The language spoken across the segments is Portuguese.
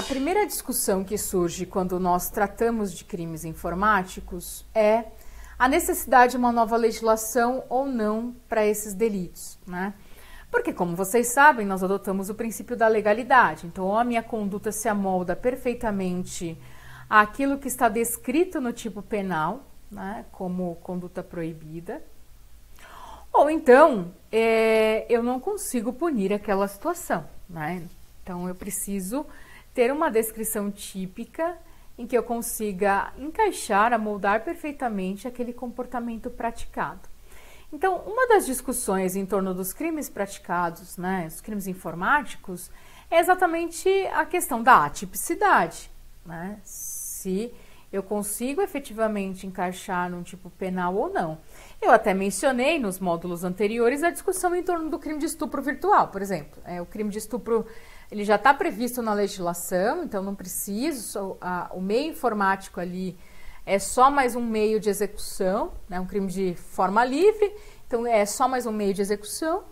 A primeira discussão que surge quando nós tratamos de crimes informáticos é a necessidade de uma nova legislação ou não para esses delitos, né? Porque, como vocês sabem, nós adotamos o princípio da legalidade. Então, ou a minha conduta se amolda perfeitamente àquilo que está descrito no tipo penal, né, como conduta proibida, ou então eu não consigo punir aquela situação, né? Então, eu preciso ter uma descrição típica em que eu consiga encaixar, amoldar perfeitamente aquele comportamento praticado. Então, uma das discussões em torno dos crimes praticados, né, os crimes informáticos, é exatamente a questão da atipicidade, né? Se eu consigo efetivamente encaixar num tipo penal ou não. Eu até mencionei nos módulos anteriores a discussão em torno do crime de estupro virtual, por exemplo. O crime de estupro, ele já está previsto na legislação, então não preciso, o meio informático ali é só mais um meio de execução, né, um crime de forma livre, então é só mais um meio de execução.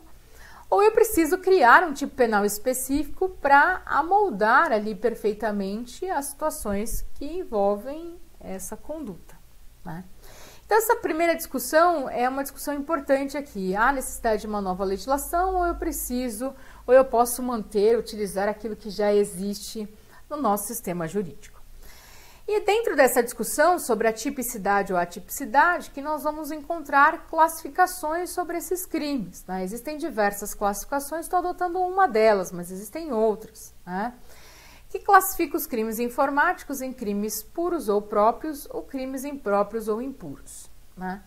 Ou eu preciso criar um tipo penal específico para amoldar ali perfeitamente as situações que envolvem essa conduta, né? Então, essa primeira discussão é uma discussão importante aqui. Há necessidade de uma nova legislação ou eu posso manter, utilizar aquilo que já existe no nosso sistema jurídico. E dentro dessa discussão sobre a tipicidade ou atipicidade, que nós vamos encontrar classificações sobre esses crimes, né? Existem diversas classificações, estou adotando uma delas, mas existem outras, né, que classifica os crimes informáticos em crimes puros ou próprios, ou crimes impróprios ou impuros, né?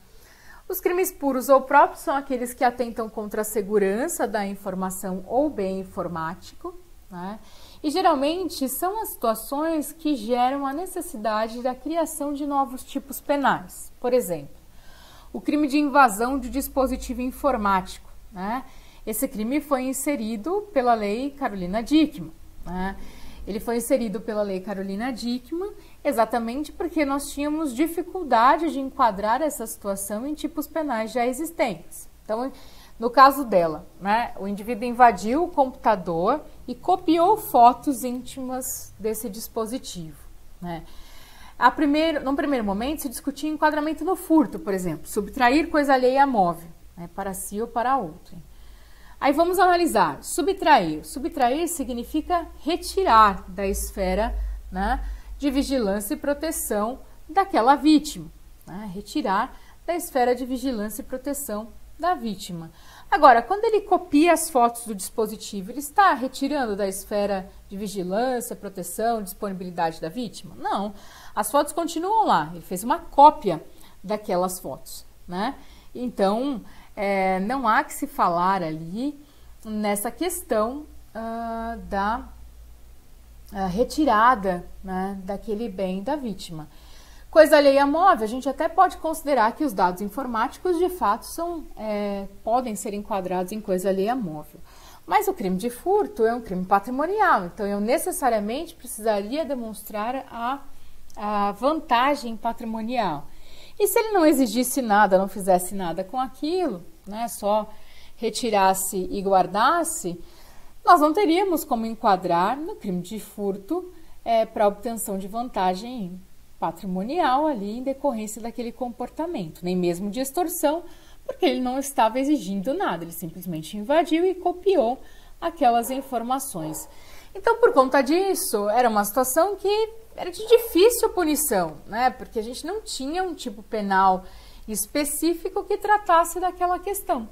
Os crimes puros ou próprios são aqueles que atentam contra a segurança da informação ou bem informático, né? E geralmente são as situações que geram a necessidade da criação de novos tipos penais. Por exemplo, o crime de invasão de dispositivo informático, né? Esse crime foi inserido pela Lei Carolina Dickmann, né? Ele foi inserido pela Lei Carolina Dickmann exatamente porque nós tínhamos dificuldade de enquadrar essa situação em tipos penais já existentes. Então, no caso dela, né, o indivíduo invadiu o computador e copiou fotos íntimas desse dispositivo, né? Num primeiro momento, se discutia enquadramento no furto, por exemplo, subtrair coisa alheia a móvel, né, para si ou para outro. Aí vamos analisar. Subtrair. Subtrair significa retirar da esfera, né, de vigilância e proteção daquela vítima, né? Retirar da esfera de vigilância e proteção da vítima. Agora, quando ele copia as fotos do dispositivo, ele está retirando da esfera de vigilância, proteção, disponibilidade da vítima? Não. As fotos continuam lá. Ele fez uma cópia daquelas fotos, né? Então, não há que se falar ali nessa questão da retirada, né, daquele bem da vítima. Coisa alheia móvel, a gente até pode considerar que os dados informáticos, de fato, podem ser enquadrados em coisa alheia móvel. Mas o crime de furto é um crime patrimonial, então eu necessariamente precisaria demonstrar a vantagem patrimonial. E se ele não exigisse nada, não fizesse nada com aquilo, né, só retirasse e guardasse, nós não teríamos como enquadrar no crime de furto para obtenção de vantagem patrimonial ali em decorrência daquele comportamento, nem mesmo de extorsão, porque ele não estava exigindo nada, ele simplesmente invadiu e copiou aquelas informações. Então, por conta disso, era uma situação que era de difícil punição, né? Porque a gente não tinha um tipo penal específico que tratasse daquela questão.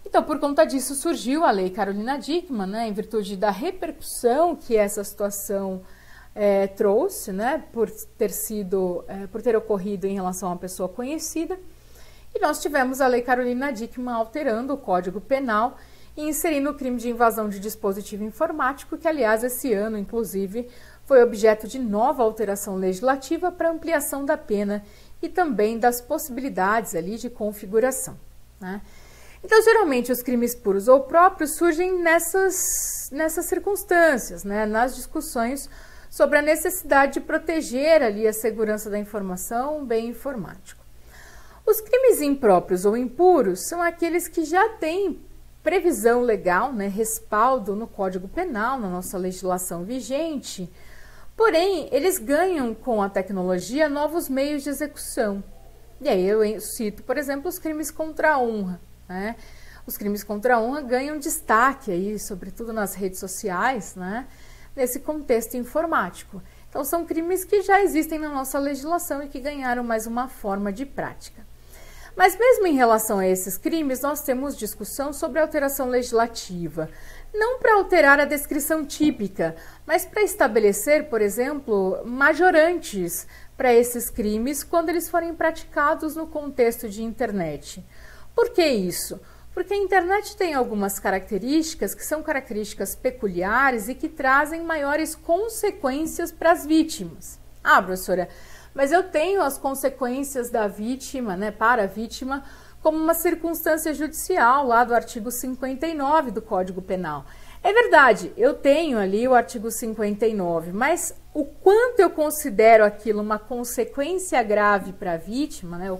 Então, por conta disso, surgiu a Lei Carolina Dickmann, né? Em virtude da repercussão que essa situação trouxe, né, por ter ocorrido em relação a uma pessoa conhecida, e nós tivemos a Lei Carolina Dickmann alterando o Código Penal e inserindo o crime de invasão de dispositivo informático, que, aliás, esse ano, inclusive, foi objeto de nova alteração legislativa para ampliação da pena e também das possibilidades ali de configuração, né? Então, geralmente, os crimes puros ou próprios surgem nessas circunstâncias, né, nas discussões sobre a necessidade de proteger ali a segurança da informação, bem informático. Os crimes impróprios ou impuros são aqueles que já têm previsão legal, né, respaldo no Código Penal, na nossa legislação vigente, Porém, eles ganham com a tecnologia novos meios de execução. E aí eu cito, por exemplo, os crimes contra a honra, né? Os crimes contra a honra ganham destaque aí, sobretudo nas redes sociais, né? Nesse contexto informático. Então, são crimes que já existem na nossa legislação e que ganharam mais uma forma de prática. Mas mesmo em relação a esses crimes, nós temos discussão sobre alteração legislativa. Não para alterar a descrição típica, mas para estabelecer, por exemplo, majorantes para esses crimes quando eles forem praticados no contexto de internet. Por que isso? Porque a internet tem algumas características que são características peculiares e que trazem maiores consequências para as vítimas. Ah, professora, mas eu tenho as consequências da vítima, né, para a vítima, como uma circunstância judicial lá do artigo 59 do Código Penal. É verdade, eu tenho ali o artigo 59, mas o quanto eu considero aquilo uma consequência grave para a vítima, né?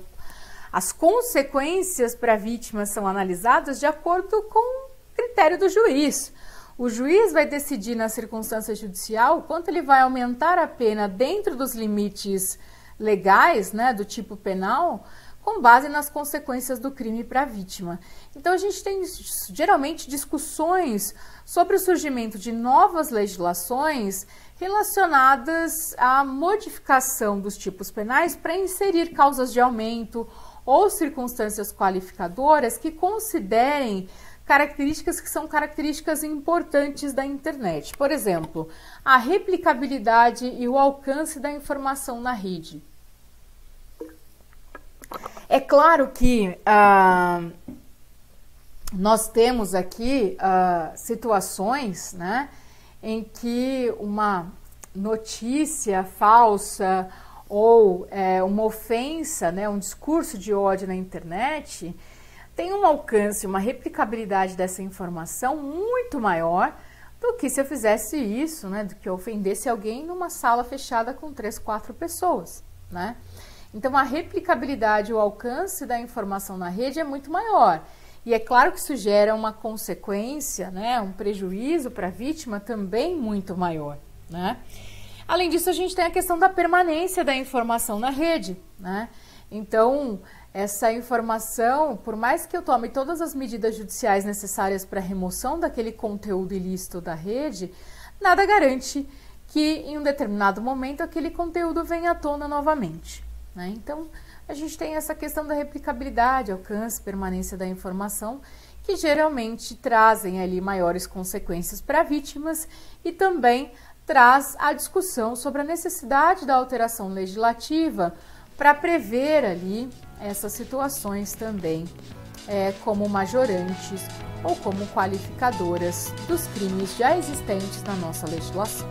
As consequências para a vítima são analisadas de acordo com o critério do juiz. O juiz vai decidir na circunstância judicial quanto ele vai aumentar a pena dentro dos limites legais, né, do tipo penal, com base nas consequências do crime para a vítima. Então, a gente tem geralmente discussões sobre o surgimento de novas legislações relacionadas à modificação dos tipos penais para inserir causas de aumento ou circunstâncias qualificadoras que considerem características que são características importantes da internet. Por exemplo, a replicabilidade e o alcance da informação na rede. É claro que nós temos aqui situações, né, em que uma notícia falsa ou uma ofensa, né, um discurso de ódio na internet tem um alcance, uma replicabilidade dessa informação muito maior do que se eu fizesse isso, né, do que eu ofendesse alguém numa sala fechada com 3, 4 pessoas, né? Então, a replicabilidade e o alcance da informação na rede é muito maior. E é claro que isso gera uma consequência, né, um prejuízo para a vítima também muito maior, né? Além disso, a gente tem a questão da permanência da informação na rede, né? Então, essa informação, por mais que eu tome todas as medidas judiciais necessárias para a remoção daquele conteúdo ilícito da rede, nada garante que em um determinado momento aquele conteúdo venha à tona novamente, né? Então, a gente tem essa questão da replicabilidade, alcance, permanência da informação, que geralmente trazem ali maiores consequências para vítimas e também traz a discussão sobre a necessidade da alteração legislativa para prever ali essas situações também como majorantes ou como qualificadoras dos crimes já existentes na nossa legislação.